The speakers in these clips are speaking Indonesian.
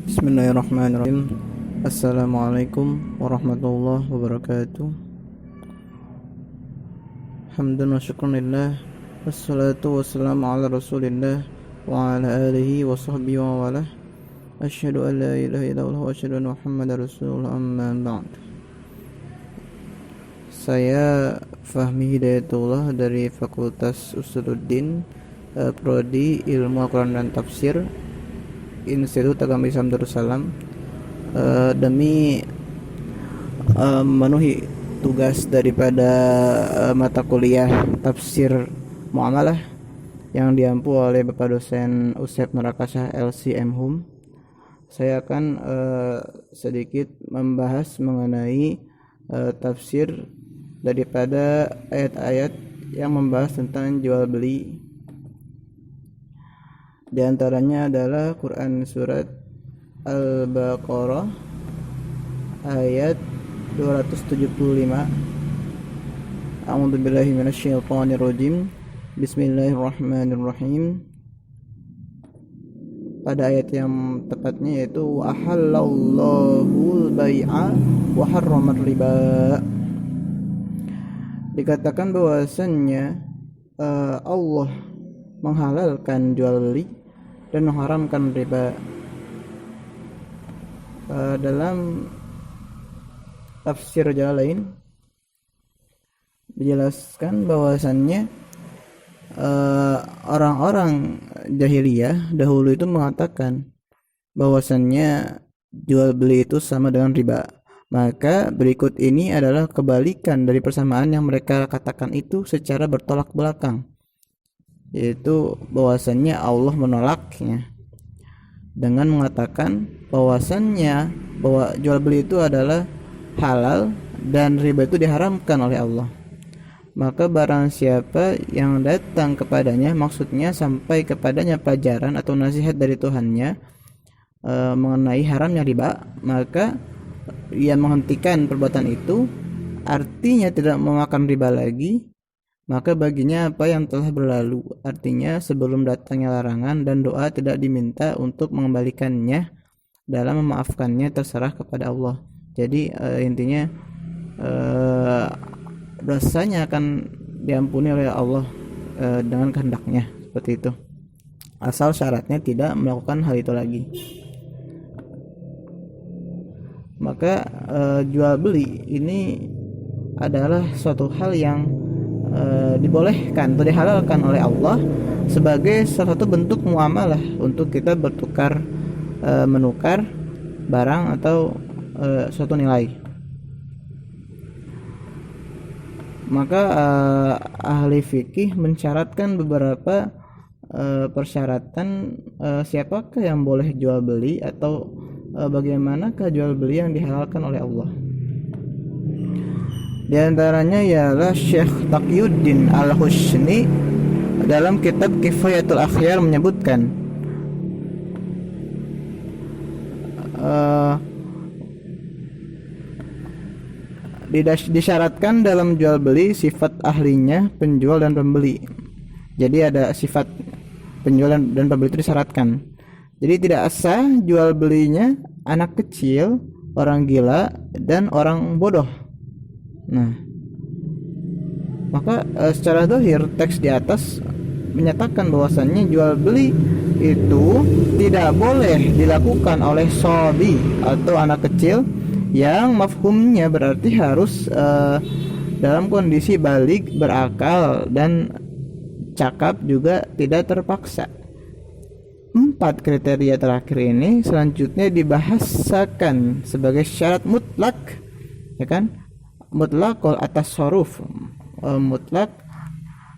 Bismillahirrahmanirrahim. Assalamualaikum warahmatullahi wabarakatuh. Hamdan wa syukranillah. Wassalatu wassalamu ala rasulillah wa ala alihi wa sahbihi wa walah. Asyhadu an la ilaha illallah wa asyhadu anna Muhammadar Rasulullah, amma ba'd. Saya Fahmi Hidayatullah dari Fakultas Usuluddin, Prodi Ilmu Al-Quran dan Tafsir, Institut Agama Islam Darussalam, demi memenuhi tugas daripada mata kuliah Tafsir Muamalah yang diampu oleh Bapak dosen Usep Nurakasah LC Hum. Saya akan sedikit membahas mengenai tafsir daripada ayat-ayat yang membahas tentang jual beli. Di antaranya adalah Quran surat Al-Baqarah ayat 275. A'udzubillahi minasyaitonirrajim. Bismillahirrahmanirrahim. Pada ayat yang tepatnya yaitu wa halallahu al-bai'a wa harrama riba. Dikatakan bahwasannya Allah menghalalkan jual beli dan mengharamkan riba. Dalam tafsir jalan lain dijelaskan bahwasannya orang-orang jahiliyah dahulu itu mengatakan bahwasannya jual beli itu sama dengan riba. Maka berikut ini adalah kebalikan dari persamaan yang mereka katakan itu secara bertolak belakang, yaitu bahwasannya Allah menolaknya dengan mengatakan bahwasannya bahwa jual beli itu adalah halal dan riba itu diharamkan oleh Allah. Maka barang siapa yang datang kepadanya, maksudnya sampai kepadanya pelajaran atau nasihat dari Tuhannya mengenai haramnya riba, maka ia menghentikan perbuatan itu, artinya tidak memakan riba lagi, maka baginya apa yang telah berlalu. Artinya sebelum datangnya larangan dan doa tidak diminta untuk mengembalikannya, dalam memaafkannya terserah kepada Allah. Jadi intinya dosanya akan diampuni oleh Allah dengan kehendaknya, seperti itu. Asal syaratnya tidak melakukan hal itu lagi. Maka jual beli ini adalah suatu hal yang dibolehkan atau dihalalkan oleh Allah sebagai salah satu bentuk muamalah untuk kita bertukar menukar barang atau suatu nilai. Maka ahli fikih mensyaratkan beberapa persyaratan siapakah yang boleh jual beli atau bagaimanakah jual beli yang dihalalkan oleh Allah. Di antaranya ialah Syekh Taqiyuddin Al-Husni dalam kitab Kifayatul Akhyar menyebutkan disyaratkan dalam jual beli sifat ahlinya penjual dan pembeli. Jadi ada sifat penjual dan pembeli itu disyaratkan. Jadi tidak sah jual belinya anak kecil, orang gila, dan orang bodoh. Nah, maka secara zahir teks di atas menyatakan bahwasannya jual beli itu tidak boleh dilakukan oleh sobi atau anak kecil yang mafhumnya berarti harus dalam kondisi balik, berakal, dan cakap juga tidak terpaksa. 4 kriteria terakhir ini selanjutnya dibahasakan sebagai syarat mutlak, ya kan? Mutlakul atas soruf, mutlak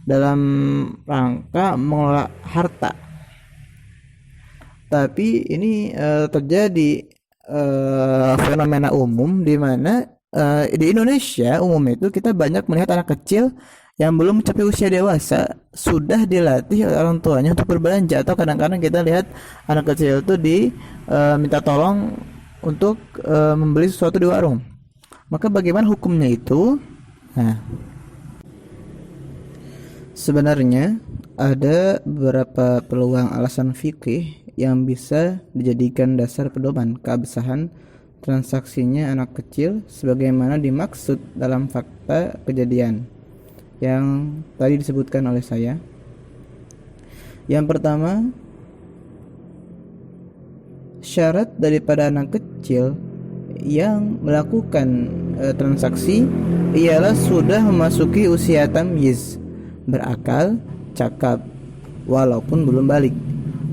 dalam rangka mengelola harta. Tapi ini terjadi fenomena umum di mana di Indonesia umum itu kita banyak melihat anak kecil yang belum mencapai usia dewasa sudah dilatih oleh orang tuanya untuk berbelanja, atau kadang-kadang kita lihat anak kecil itu minta tolong untuk membeli sesuatu di warung. Maka bagaimana hukumnya itu? Nah, sebenarnya ada beberapa peluang alasan fikih yang bisa dijadikan dasar pedoman keabsahan transaksinya anak kecil sebagaimana dimaksud dalam fakta kejadian yang tadi disebutkan oleh saya. Yang pertama, syarat daripada anak kecil yang melakukan transaksi ialah sudah memasuki usia tamyiz, berakal, cakap, walaupun belum balik.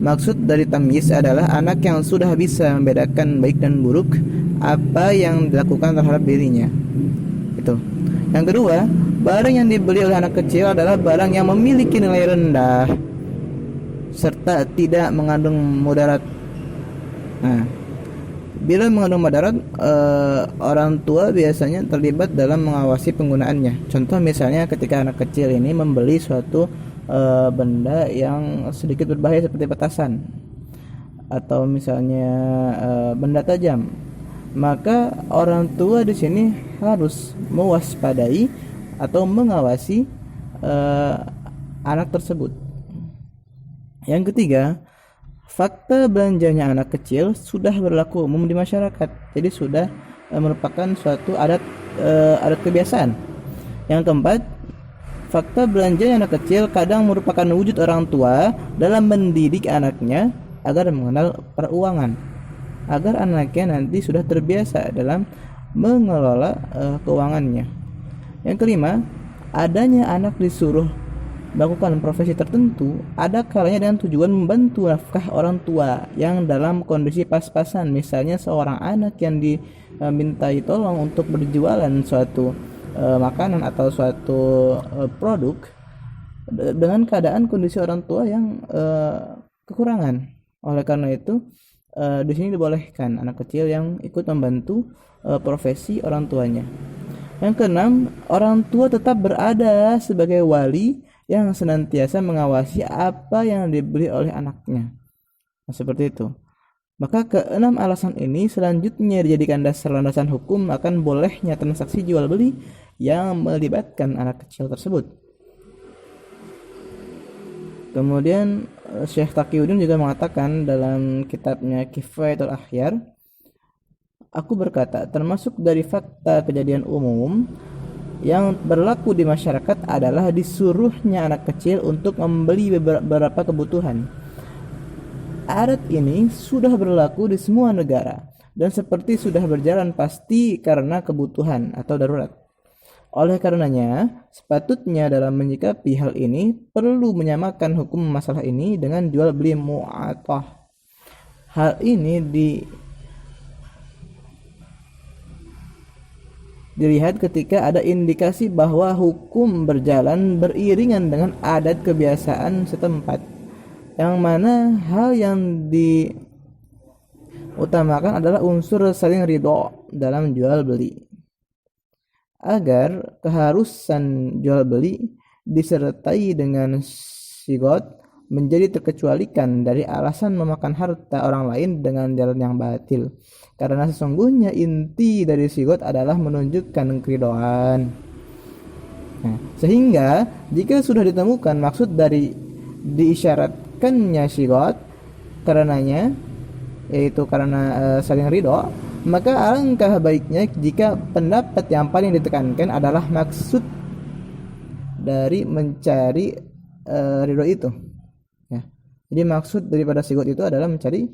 Maksud dari tamyiz adalah anak yang sudah bisa membedakan baik dan buruk apa yang dilakukan terhadap dirinya. Itu. Yang kedua, barang yang dibeli oleh anak kecil adalah barang yang memiliki nilai rendah serta tidak mengandung mudarat. Nah, bila mengandung mudarat, orang tua biasanya terlibat dalam mengawasi penggunaannya. Contoh misalnya ketika anak kecil ini membeli suatu benda yang sedikit berbahaya seperti petasan atau misalnya benda tajam, maka orang tua di sini harus mewaspadai atau mengawasi anak tersebut. Yang ketiga, fakta belanjanya anak kecil sudah berlaku umum di masyarakat, jadi sudah merupakan suatu adat kebiasaan. Yang keempat, fakta belanjanya anak kecil kadang merupakan wujud orang tua dalam mendidik anaknya agar mengenal peruangan, agar anaknya nanti sudah terbiasa dalam mengelola keuangannya. Yang kelima, adanya anak disuruh melakukan profesi tertentu ada kalanya dengan tujuan membantu nafkah orang tua yang dalam kondisi pas-pasan. Misalnya seorang anak yang dimintai tolong untuk berjualan suatu makanan atau suatu produk dengan keadaan kondisi orang tua yang kekurangan. Oleh karena itu di sini dibolehkan anak kecil yang ikut membantu profesi orang tuanya. Yang keenam, orang tua tetap berada sebagai wali yang senantiasa mengawasi apa yang dibeli oleh anaknya. Nah, seperti itu. Maka keenam alasan ini selanjutnya dijadikan dasar landasan hukum akan bolehnya transaksi jual beli yang melibatkan anak kecil tersebut. Kemudian Syekh Taqiyuddin juga mengatakan dalam kitabnya Kifayatul Akhyar, aku berkata, termasuk dari fakta kejadian umum yang berlaku di masyarakat adalah disuruhnya anak kecil untuk membeli beberapa kebutuhan. Adat ini sudah berlaku di semua negara dan seperti sudah berjalan pasti karena kebutuhan atau darurat. Oleh karenanya, sepatutnya dalam menyikapi hal ini perlu menyamakan hukum masalah ini dengan jual beli mu'atah. Hal ini dilihat ketika ada indikasi bahwa hukum berjalan beriringan dengan adat kebiasaan setempat, yang mana hal yang diutamakan adalah unsur saling ridho dalam jual beli, agar keharusan jual beli disertai dengan sigot menjadi terkecualikan dari alasan memakan harta orang lain dengan jalan yang batil, karena sesungguhnya inti dari sigot adalah menunjukkan keridhaan. Nah, sehingga jika sudah ditemukan maksud dari diisyaratkannya sigot karenanya, yaitu karena saling ridho, maka alangkah baiknya jika pendapat yang paling ditekankan adalah maksud dari mencari ridho itu. Jadi maksud daripada sigot itu adalah mencari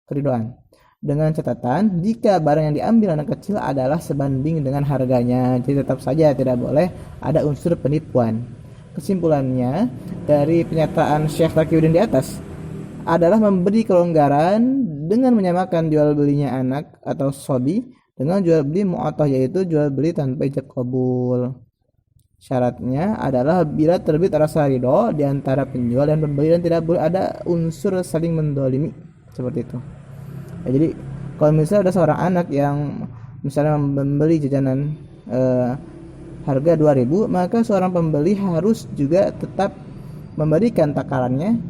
keridhaan. Dengan catatan jika barang yang diambil anak kecil adalah sebanding dengan harganya, jadi tetap saja tidak boleh ada unsur penipuan. Kesimpulannya dari pernyataan Syekh Taqiyuddin di atas adalah memberi kelonggaran dengan menyamakan jual belinya anak atau sobi dengan jual beli mu'atah, yaitu jual beli tanpa ijab kabul. Syaratnya adalah bila terbit rasa ridho di antara penjual dan pembeli dan tidak boleh ada unsur saling mendolimi, seperti itu. Ya, jadi kalau misalnya ada seorang anak yang misalnya membeli jajanan harga 2.000, maka seorang pembeli harus juga tetap memberikan takarannya,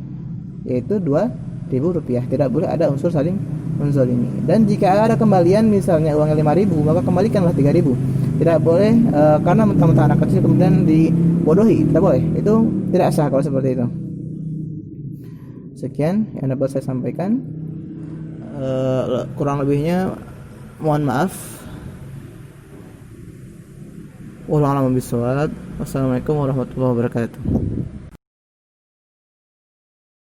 yaitu 2.000 rupiah. Tidak boleh ada unsur saling menzolimi. Dan jika ada kembalian misalnya uangnya 5.000, maka kembalikanlah 3.000. Tidak boleh karena mentah-mentah anak kecil kemudian dibodohi, tidak boleh. Itu tidak sah kalau seperti itu. Sekian yang dapat saya sampaikan. Kurang lebihnya mohon maaf. Wassalamualaikum warahmatullahi wabarakatuh.